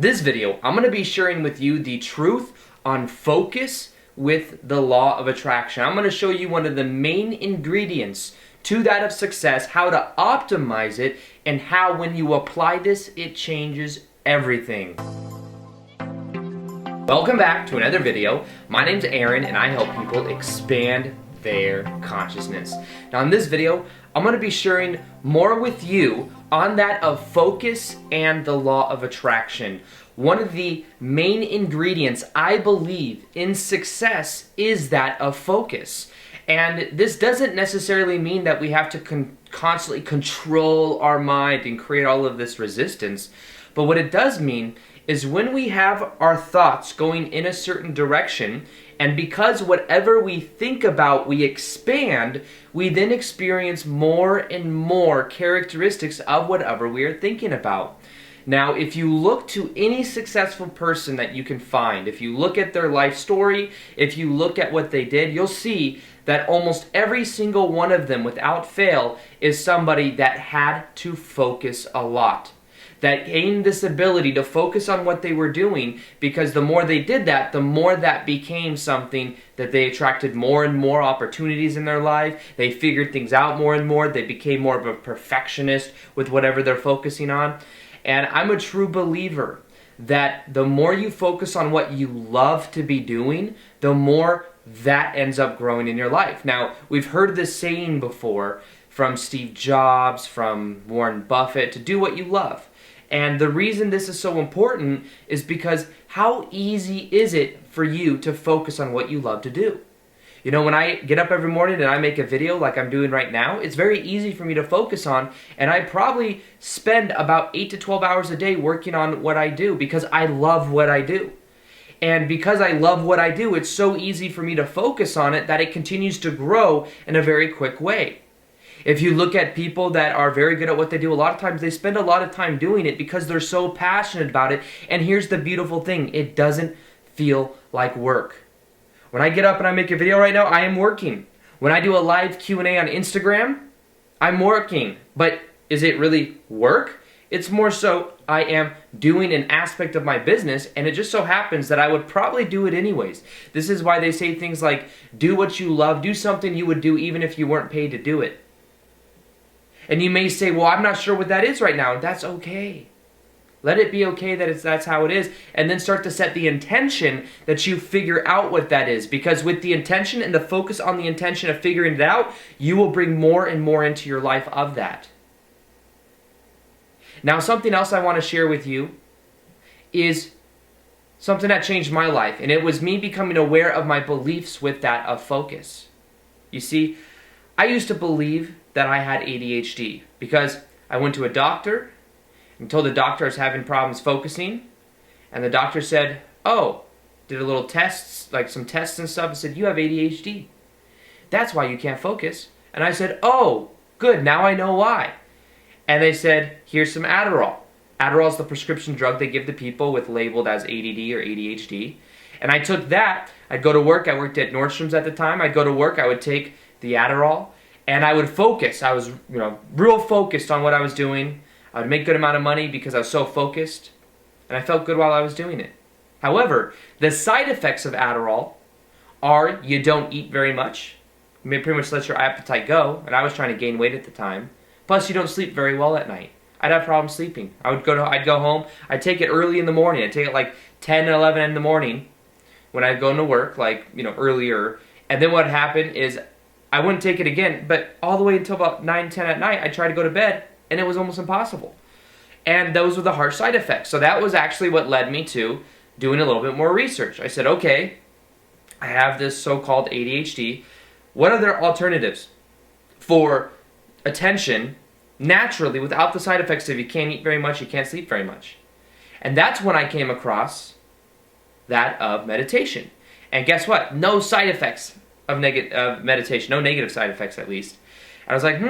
This video, I'm going to be sharing with you the truth on focus with the law of attraction. I'm going to show you one of the main ingredients to that of success, how to optimize it, and how when you apply this, it changes everything. Welcome back to another video. My name's Aaron and I help people expand their consciousness. Now in this video, I'm going to be sharing more with you on that of focus and the law of attraction. One of the main ingredients I believe in success is that of focus. And this doesn't necessarily mean that we have to constantly control our mind and create all of this resistance. But what it does mean is when we have our thoughts going in a certain direction, and because whatever we think about, we expand, we then experience more and more characteristics of whatever we are thinking about. Now, if you look to any successful person that you can find, if you look at their life story, if you look at what they did, you'll see that almost every single one of them, without fail, is somebody that had to focus a lot, that gained this ability to focus on what they were doing, because the more they did that, the more that became something that they attracted more and more opportunities in their life. They figured things out more and more. They became more of a perfectionist with whatever they're focusing on. And I'm a true believer that the more you focus on what you love to be doing, the more that ends up growing in your life. Now, we've heard this saying before from Steve Jobs, from Warren Buffett, to do what you love. And the reason this is so important is because how easy is it for you to focus on what you love to do? You know, when I get up every morning and I make a video like I'm doing right now, it's very easy for me to focus on, and I probably spend about 8 to 12 hours a day working on what I do because I love what I do. And because I love what I do, it's so easy for me to focus on it that it continues to grow in a very quick way. If you look at people that are very good at what they do, a lot of times they spend a lot of time doing it because they're so passionate about it. And here's the beautiful thing, it doesn't feel like work. When I get up and I make a video right now, I am working. When I do a live Q&A on Instagram, I'm working. But is it really work? It's more so I am doing an aspect of my business, and it just so happens that I would probably do it anyways. This is why they say things like, do what you love, do something you would do even if you weren't paid to do it. And you may say, well, I'm not sure what that is right now. That's okay. Let it be okay that that's how it is. And then start to set the intention that you figure out what that is. Because with the intention and the focus on the intention of figuring it out, you will bring more and more into your life of that. Now, something else I want to share with you is something that changed my life. And it was me becoming aware of my beliefs with that of focus. You see, I used to believe that I had ADHD because I went to a doctor and told the doctor I was having problems focusing, and the doctor said, oh, did a little tests, like some tests and stuff, and said, you have ADHD. That's why you can't focus. And I said, oh, good, now I know why. And they said, here's some Adderall. Adderall is the prescription drug they give to people with labeled as ADD or ADHD. And I took that. I'd go to work. I worked at Nordstrom's at the time. I'd go to work. I would take the Adderall, and I would focus. I was, real focused on what I was doing. I would make a good amount of money because I was so focused, and I felt good while I was doing it. However, the side effects of Adderall are you don't eat very much. You may pretty much let your appetite go, and I was trying to gain weight at the time. Plus, you don't sleep very well at night. I'd have problems sleeping. I'd go home. I'd take it early in the morning. I'd take it like 10 and 11 in the morning when I'd go into work, earlier. And then what would happen is I wouldn't take it again, but all the way until about 9, 10 at night, I'd try to go to bed, and it was almost impossible. And those were the harsh side effects. So that was actually what led me to doing a little bit more research. I said, okay, I have this so-called ADHD. What are their alternatives for attention naturally without the side effects of you can't eat very much, you can't sleep very much? And that's when I came across that of meditation. And guess what? No side effects of meditation, no negative side effects at least. And I was like,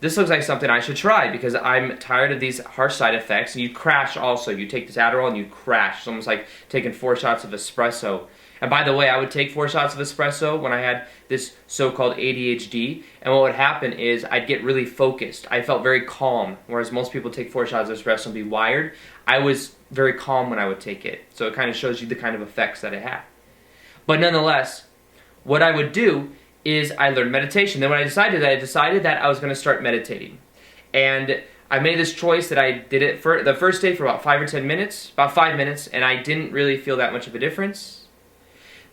this looks like something I should try because I'm tired of these harsh side effects. And you crash also. You take this Adderall and you crash. It's almost like taking 4 shots of espresso. And by the way, I would take 4 shots of espresso when I had this so-called ADHD, and what would happen is I'd get really focused. I felt very calm, whereas most people take 4 shots of espresso and be wired. I was very calm when I would take it. So it kind of shows you the kind of effects that it had. But nonetheless, what I would do is I learned meditation. Then when I decided that I was going to start meditating. And I made this choice that I did it for the first day for about 5 or 10 minutes, about 5 minutes, and I didn't really feel that much of a difference.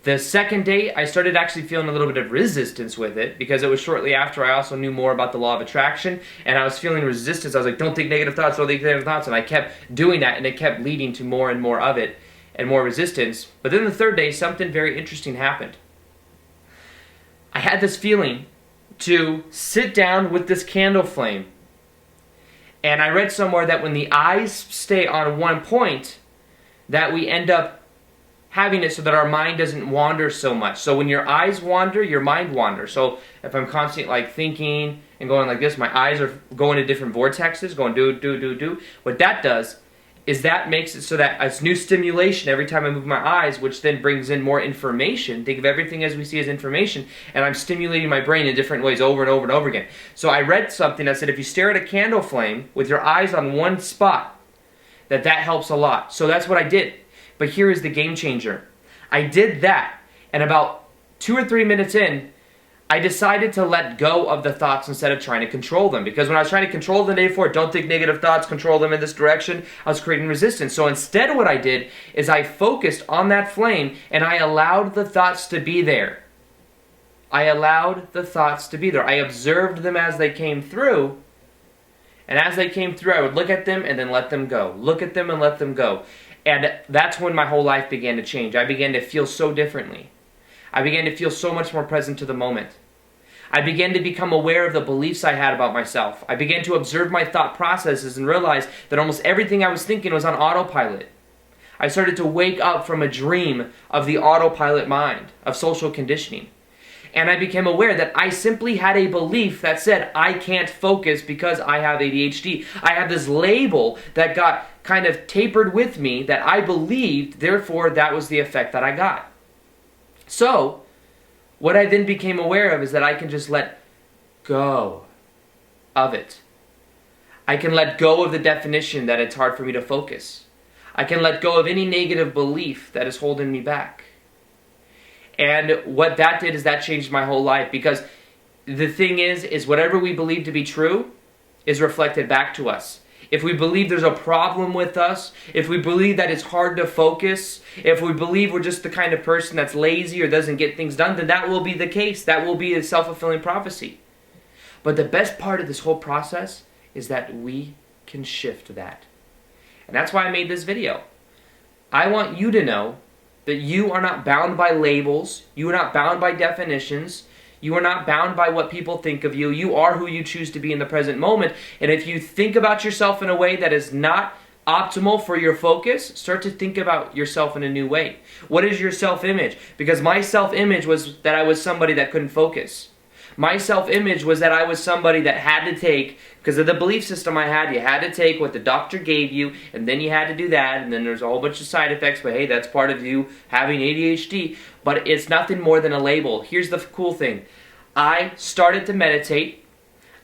The second day, I started actually feeling a little bit of resistance with it, because it was shortly after I also knew more about the law of attraction, and I was feeling resistance. I was like, don't think negative thoughts, don't think negative thoughts, and I kept doing that, and it kept leading to more and more of it, and more resistance. But then the third day, something very interesting happened. I had this feeling to sit down with this candle flame, and I read somewhere that when the eyes stay on one point, that we end up having it so that our mind doesn't wander so much. So when your eyes wander, your mind wanders. So if I'm constantly like thinking and going like this, my eyes are going to different vortexes, going do. What that does is that makes it so that it's new stimulation every time I move my eyes, which then brings in more information. Think of everything as we see as information, and I'm stimulating my brain in different ways over and over and over again. So I read something that said if you stare at a candle flame with your eyes on one spot, that helps a lot. So that's what I did. But here is the game changer. I did that, and about 2 or 3 minutes in, I decided to let go of the thoughts instead of trying to control them. Because when I was trying to control them the day before, don't think negative thoughts, control them in this direction, I was creating resistance. So instead what I did is I focused on that flame, and I allowed the thoughts to be there. I allowed the thoughts to be there. I observed them as they came through, and as they came through, I would look at them and then let them go. Look at them and let them go. And that's when my whole life began to change. I began to feel so differently. I began to feel so much more present to the moment. I began to become aware of the beliefs I had about myself. I began to observe my thought processes and realize that almost everything I was thinking was on autopilot. I started to wake up from a dream of the autopilot mind, of social conditioning. And I became aware that I simply had a belief that said, I can't focus because I have ADHD. I have this label that got kind of tapered with me that I believed, therefore that was the effect that I got. So, what I then became aware of is that I can just let go of it. I can let go of the definition that it's hard for me to focus. I can let go of any negative belief that is holding me back. And what that did is that changed my whole life, because the thing is whatever we believe to be true is reflected back to us. If we believe there's a problem with us, if we believe that it's hard to focus, if we believe we're just the kind of person that's lazy or doesn't get things done, then that will be the case. That will be a self-fulfilling prophecy. But the best part of this whole process is that we can shift that. And that's why I made this video. I want you to know that you are not bound by labels, you are not bound by definitions, you are not bound by what people think of you. You are who you choose to be in the present moment. And if you think about yourself in a way that is not optimal for your focus, start to think about yourself in a new way. What is your self-image? Because my self-image was that I was somebody that couldn't focus. My self-image was that I was somebody that had to take, because of the belief system I had, you had to take what the doctor gave you, and then you had to do that, and then there's a whole bunch of side effects, but hey, that's part of you having ADHD. But it's nothing more than a label. Here's the cool thing. I started to meditate.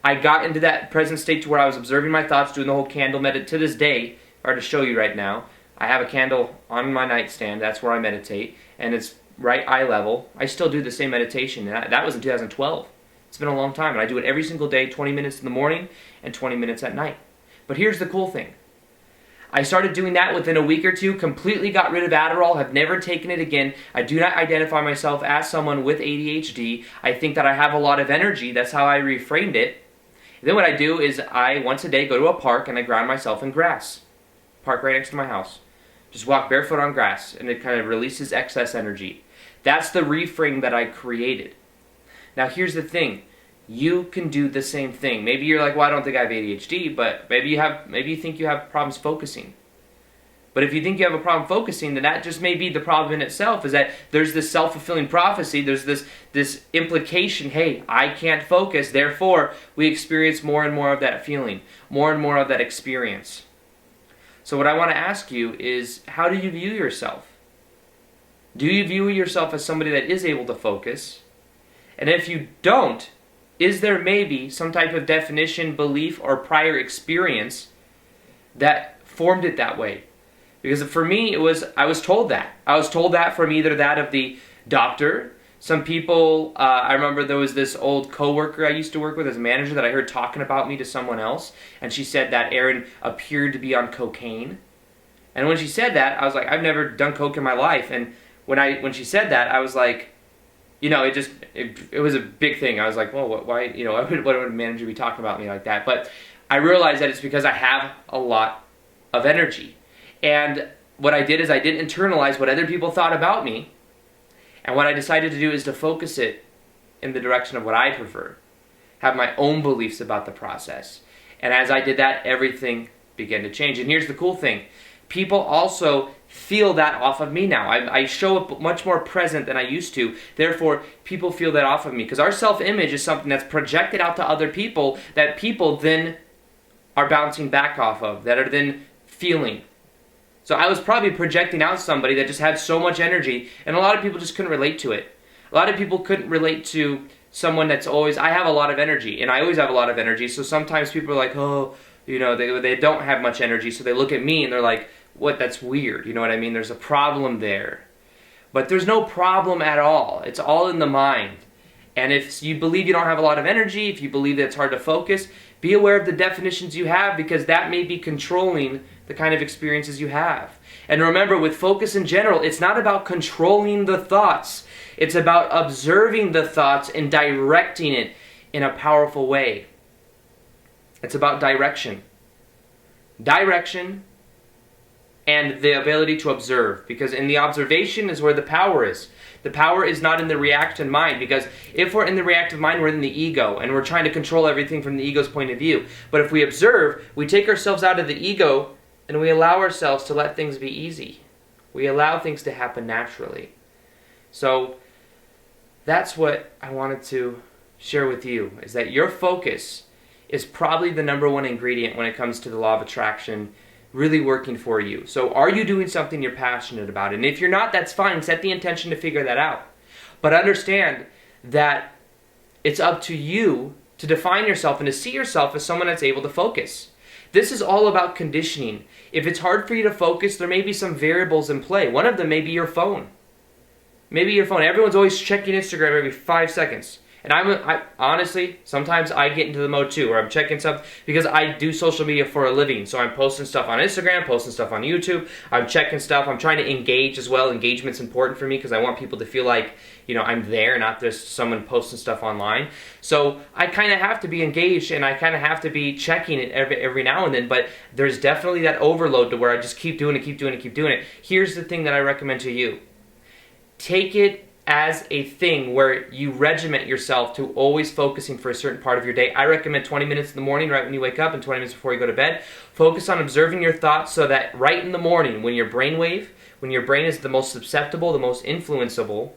I got into that present state to where I was observing my thoughts, doing the whole candle meditation. To this day, or to show you right now, I have a candle on my nightstand. That's where I meditate, and it's right eye level. I still do the same meditation, and that was in 2012. It's been a long time, and I do it every single day, 20 minutes in the morning and 20 minutes at night. But here's the cool thing. I started doing that within a week or two, completely got rid of Adderall, have never taken it again. I do not identify myself as someone with ADHD. I think that I have a lot of energy. That's how I reframed it. And then what I do is I, once a day, go to a park and I ground myself in grass. Park right next to my house. Just walk barefoot on grass, and it kind of releases excess energy. That's the reframe that I created. Now here's the thing, you can do the same thing. Maybe you're like, well, I don't think I have ADHD, but maybe you think you have problems focusing. But if you think you have a problem focusing, then that just may be the problem in itself, is that there's this self-fulfilling prophecy, there's this implication, hey, I can't focus, therefore we experience more and more of that feeling, more and more of that experience. So what I want to ask you is, how do you view yourself? Do you view yourself as somebody that is able to focus? And if you don't, is there maybe some type of definition, belief, or prior experience that formed it that way? Because for me, I was told that. I was told that from either that of the doctor. Some people, I remember there was this old coworker I used to work with as a manager that I heard talking about me to someone else, and she said that Aaron appeared to be on cocaine. And when she said that, I was like, I've never done coke in my life. And when she said that, I was like, you know, it was a big thing. I was like, well, why, you know, why would a manager be talking about me like that? But I realized that it's because I have a lot of energy. And what I did is I didn't internalize what other people thought about me. And what I decided to do is to focus it in the direction of what I prefer. Have my own beliefs about the process. And as I did that, everything began to change. And here's the cool thing. People also feel that off of me now. I show up much more present than I used to. Therefore, people feel that off of me. Because our self-image is something that's projected out to other people that people then are bouncing back off of, that are then feeling. So I was probably projecting out somebody that just had so much energy, and a lot of people just couldn't relate to it. A lot of people couldn't relate to someone that's always, I have a lot of energy, and I always have a lot of energy, so sometimes people are like, oh, you know, they don't have much energy, so they look at me and they're like, what, that's weird, you know what I mean? There's a problem there. But there's no problem at all. It's all in the mind. And if you believe you don't have a lot of energy, if you believe that it's hard to focus, be aware of the definitions you have, because that may be controlling the kind of experiences you have. And remember, with focus in general, it's not about controlling the thoughts. It's about observing the thoughts and directing it in a powerful way. It's about direction. Direction and the ability to observe, because in the observation is where the power is. The power is not in the reactive mind, because if we're in the reactive mind, we're in the ego, and we're trying to control everything from the ego's point of view. But if we observe, we take ourselves out of the ego, and we allow ourselves to let things be easy. We allow things to happen naturally. So that's what I wanted to share with you, is that your focus is probably the number one ingredient when it comes to the law of attraction really working for you. So are you doing something you're passionate about? And if you're not, that's fine. Set the intention to figure that out. But understand that it's up to you to define yourself and to see yourself as someone that's able to focus. This is all about conditioning. If it's hard for you to focus, there may be some variables in play. One of them may be your phone. Maybe your phone. Everyone's always checking Instagram every 5 seconds. And I honestly, sometimes I get into the mode too, where I'm checking stuff, because I do social media for a living. So I'm posting stuff on Instagram, posting stuff on YouTube, I'm checking stuff, I'm trying to engage as well. Engagement's important for me because I want people to feel like, you know, I'm there, not just someone posting stuff online. So I kind of have to be engaged, and I kind of have to be checking it every now and then, but there's definitely that overload to where I just keep doing it. Here's the thing that I recommend to you. Take it as a thing where you regiment yourself to always focusing for a certain part of your day. I recommend 20 minutes in the morning right when you wake up and 20 minutes before you go to bed. Focus on observing your thoughts so that right in the morning when your brain is the most susceptible, the most influenceable,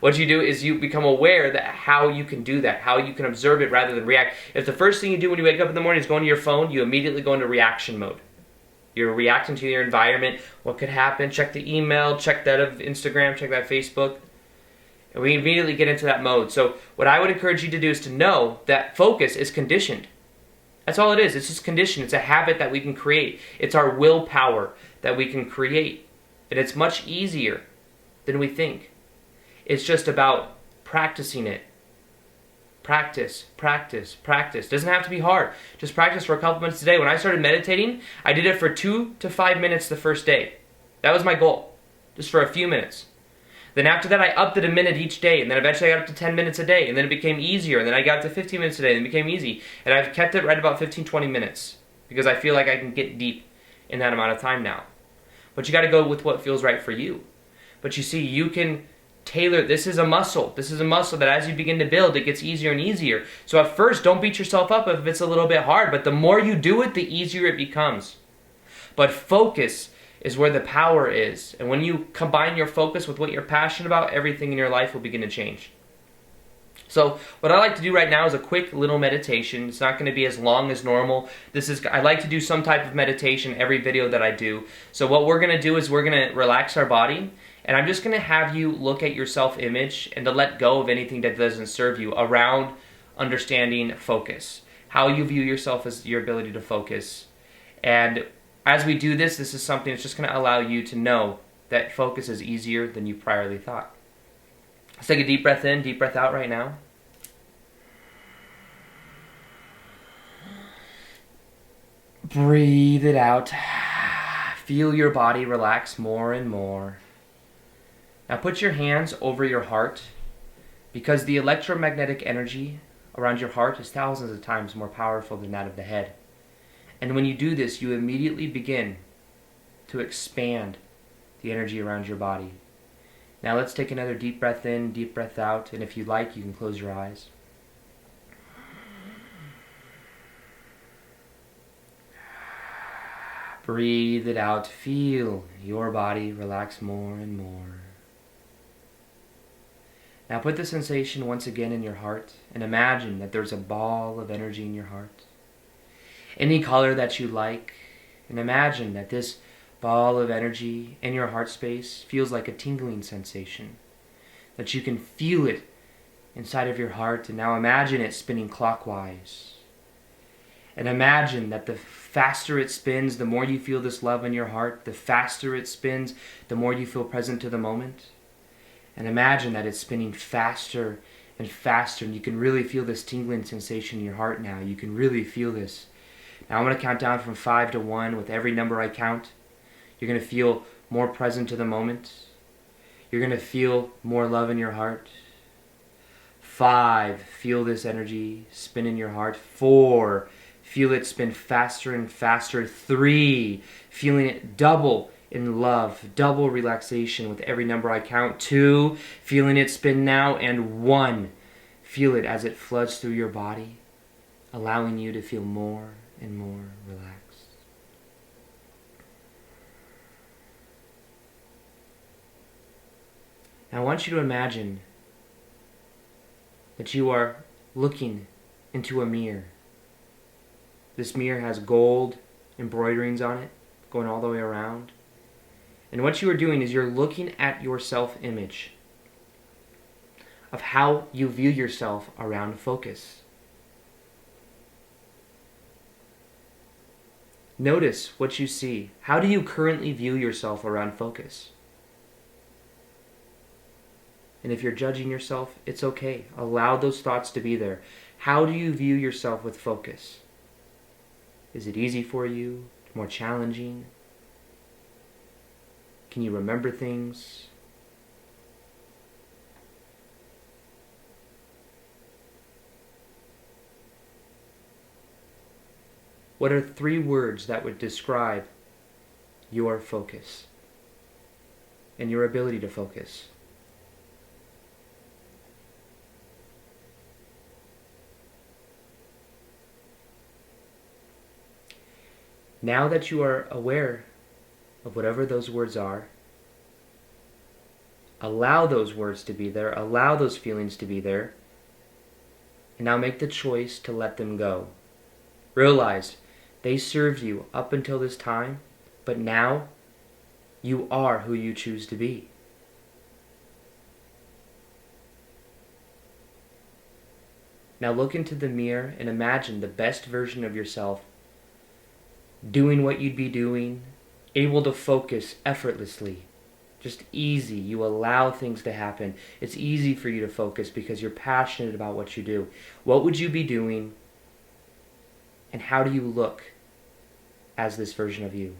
what you do is you become aware that how you can do that, how you can observe it rather than react. If the first thing you do when you wake up in the morning is go into your phone, you immediately go into reaction mode. You're reacting to your environment. What could happen? Check the email, check that of Instagram, check that Facebook. And we immediately get into that mode. So what I would encourage you to do is to know that focus is conditioned. That's all it is. It's just conditioned. It's a habit that we can create. It's our willpower that we can create. And it's much easier than we think. It's just about practicing it. Practice. Doesn't have to be hard. Just practice for a couple minutes a day. When I started meditating, I did it for 2 to 5 minutes the first day. That was my goal. Just for a few minutes. Then after that, I upped it a minute each day, and then eventually I got up to 10 minutes a day, and then it became easier, and then I got up to 15 minutes a day, and it became easy. And I've kept it right about 15-20 minutes, because I feel like I can get deep in that amount of time now. But you got to go with what feels right for you. But you see, you can tailor. This is a muscle. This is a muscle that as you begin to build, it gets easier and easier. So at first, don't beat yourself up if it's a little bit hard, but the more you do it, the easier it becomes. But focus is where the power is. And when you combine your focus with what you're passionate about, everything in your life will begin to change. So what I like to do right now is a quick little meditation. It's not going to be as long as normal. I like to do some type of meditation every video that I do. So what we're going to do is we're going to relax our body, and I'm just going to have you look at your self-image and to let go of anything that doesn't serve you around understanding focus. How you view yourself as your ability to focus. And As we do this, this is something that's just going to allow you to know that focus is easier than you priorly thought. Let's take a deep breath in, deep breath out right now. Breathe it out. Feel your body relax more and more. Now put your hands over your heart, because the electromagnetic energy around your heart is thousands of times more powerful than that of the head. And when you do this, you immediately begin to expand the energy around your body. Now let's take another deep breath in, deep breath out, and if you like, you can close your eyes. Breathe it out. Feel your body relax more and more. Now put the sensation once again in your heart and imagine that there's a ball of energy in your heart. Any color that you like, and imagine that this ball of energy in your heart space feels like a tingling sensation, that you can feel it inside of your heart. And now imagine it spinning clockwise. And imagine that the faster it spins, the more you feel this love in your heart. The faster it spins, the more you feel present to the moment. And imagine that it's spinning faster and faster, and you can really feel this tingling sensation in your heart now. You can really feel this. Now I'm going to count down from 5 to 1. With every number I count, you're going to feel more present to the moment. You're going to feel more love in your heart. 5, feel this energy spin in your heart. 4, feel it spin faster and faster. 3, feeling it double in love, double relaxation with every number I count. 2, feeling it spin now. And 1, feel it as it floods through your body, allowing you to feel more and more relaxed. Now I want you to imagine that you are looking into a mirror. This mirror has gold embroiderings on it, going all the way around. And what you are doing is you're looking at your self-image of how you view yourself around focus. Notice what you see. How do you currently view yourself around focus? And if you're judging yourself, it's okay. Allow those thoughts to be there. How do you view yourself with focus? Is it easy for you? More challenging? Can you remember things? What are 3 words that would describe your focus and your ability to focus? Now that you are aware of whatever those words are, allow those words to be there, allow those feelings to be there, and now make the choice to let them go. Realize they served you up until this time, but now you are who you choose to be. Now look into the mirror and imagine the best version of yourself doing what you'd be doing, able to focus effortlessly. Just easy. You allow things to happen. It's easy for you to focus because you're passionate about what you do. What would you be doing, and how do you look as this version of you?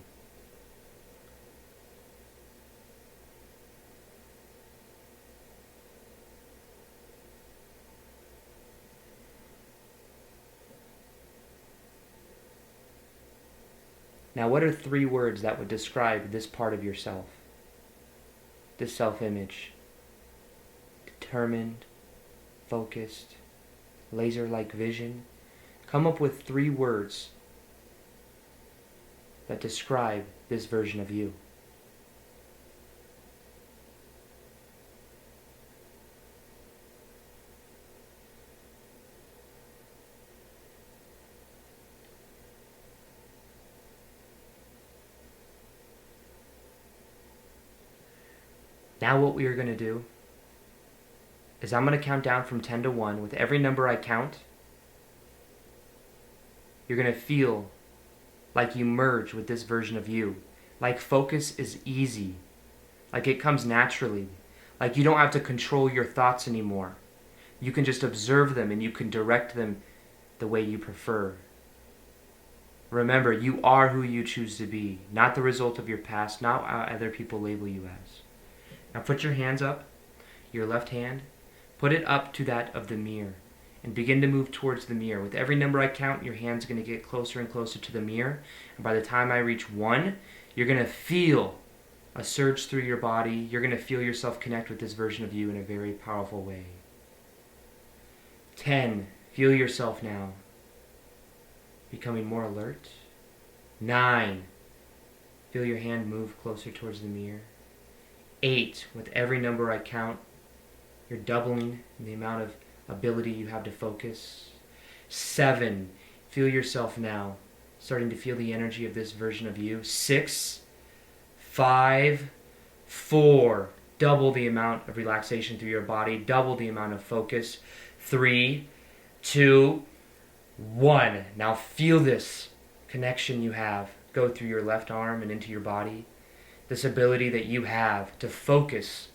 Now, what are 3 words that would describe this part of yourself? This self-image. Determined, focused, laser-like vision. Come up with 3 words that describe this version of you. Now what we are going to do is I'm going to count down from 10 to 1. With every number I count, you're going to feel like you merge with this version of you. Like focus is easy. Like it comes naturally. Like you don't have to control your thoughts anymore. You can just observe them and you can direct them the way you prefer. Remember, you are who you choose to be, not the result of your past, not what other people label you as. Now put your hands up, your left hand, put it up to that of the mirror, and begin to move towards the mirror. With every number I count, your hand's going to get closer and closer to the mirror. And by the time I reach 1, you're going to feel a surge through your body. You're going to feel yourself connect with this version of you in a very powerful way. 10, feel yourself now becoming more alert. 9, feel your hand move closer towards the mirror. 8, with every number I count, you're doubling the amount of ability you have to focus. 7, feel yourself now starting to feel the energy of this version of you. 6, 5, 4, double the amount of relaxation through your body, double the amount of focus. 3, 2, 1. Now feel this connection you have go through your left arm and into your body. This ability that you have to focus,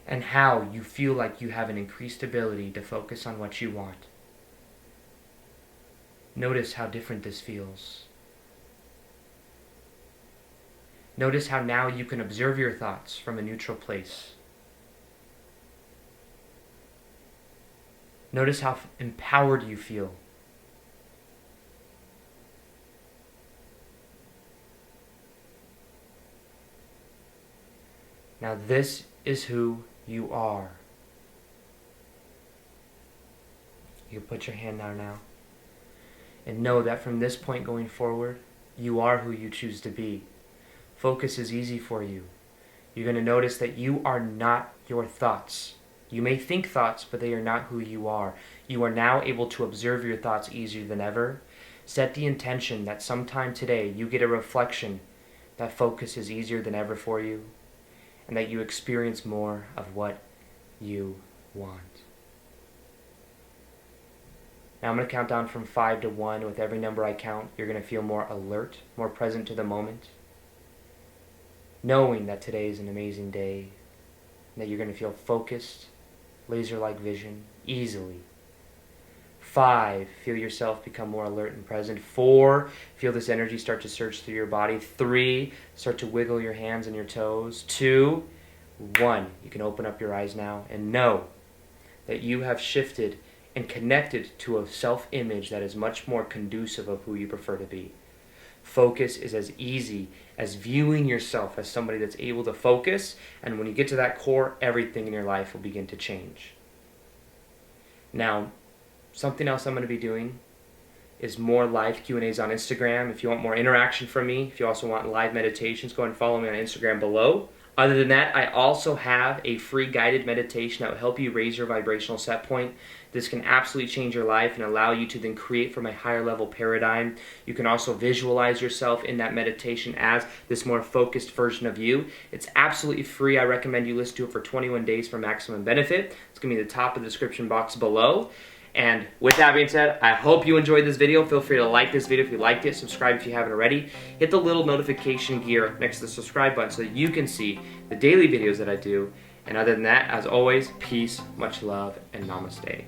and how you feel like you have an increased ability to focus on what you want. Notice how different this feels. Notice how now you can observe your thoughts from a neutral place. Notice how empowered you feel. Now this is who you are. You can put your hand down now. And know that from this point going forward, you are who you choose to be. Focus is easy for you. You're going to notice that you are not your thoughts. You may think thoughts, but they are not who you are. You are now able to observe your thoughts easier than ever. Set the intention that sometime today you get a reflection that focus is easier than ever for you, and that you experience more of what you want. Now I'm going to count down from 5 to 1. With every number I count, you're going to feel more alert, more present to the moment, knowing that today is an amazing day, and that you're going to feel focused, laser-like vision, easily. 5, feel yourself become more alert and present. 4, feel this energy start to surge through your body. 3, start to wiggle your hands and your toes. 2, 1, you can open up your eyes now and know that you have shifted and connected to a self-image that is much more conducive of who you prefer to be. Focus is as easy as viewing yourself as somebody that's able to focus, and when you get to that core, everything in your life will begin to change. Now, something else I'm going to be doing is more live Q&As on Instagram. If you want more interaction from me, if you also want live meditations, go and follow me on Instagram below. Other than that, I also have a free guided meditation that will help you raise your vibrational set point. This can absolutely change your life and allow you to then create from a higher level paradigm. You can also visualize yourself in that meditation as this more focused version of you. It's absolutely free. I recommend you listen to it for 21 days for maximum benefit. It's going to be at the top of the description box below. And with that being said, I hope you enjoyed this video. Feel free to like this video if you liked it. Subscribe if you haven't already. Hit the little notification gear next to the subscribe button so that you can see the daily videos that I do. And other than that, as always, peace, much love, and namaste.